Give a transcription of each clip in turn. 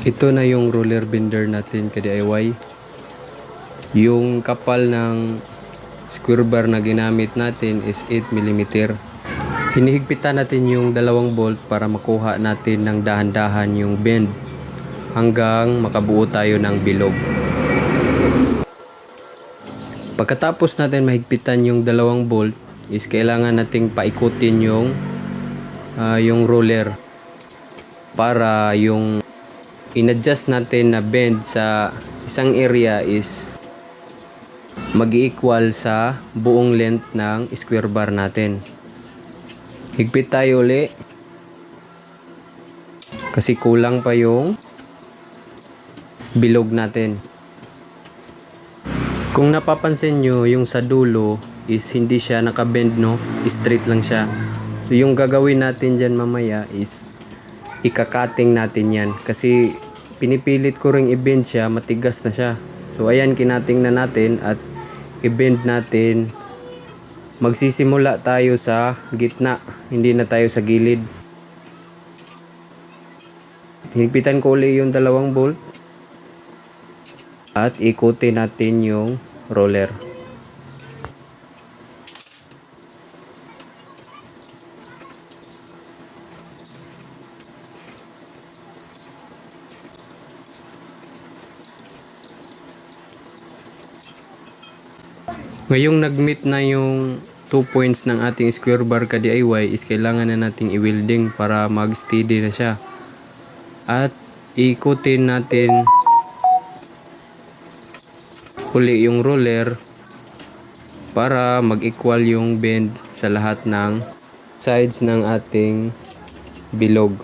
Ito na yung roller bender natin ka DIY. Yung kapal ng square bar na ginamit natin is 8mm. Hinihigpitan natin yung dalawang bolt para makuha natin ng dahan-dahan yung bend hanggang makabuo tayo ng bilog. Pagkatapos natin mahigpitan yung dalawang bolt is kailangan nating paikutin yung roller para yung in-adjust natin na bend sa isang area is mag-equal sa buong length ng square bar natin. Higpit tayo uli kasi kulang pa yung bilog natin. Kung napapansin nyo, yung sa dulo is hindi siya nakabend, no? Straight lang siya. So yung gagawin natin dyan mamaya is ikakating natin yan kasi pinipilit ko ring i-bend siya, matigas na siya. So ayan, kinating na natin at i-bend natin. Magsisimula tayo sa gitna, hindi na tayo sa gilid. Higpitan ko ulit yung dalawang bolt at ikutin natin yung roller. Ngayong nag-meet na yung 2 points ng ating square bar ka DIY is kailangan na nating i-welding para mag-steady na siya. At ikutin natin uli yung roller para mag-equal yung bend sa lahat ng sides ng ating bilog.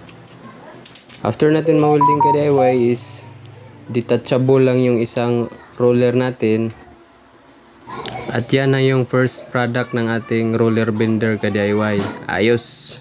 After natin ma-welding ka DIY is detachable lang yung isang roller natin. At yan na yung first product ng ating roller bender ka DIY. Ayos!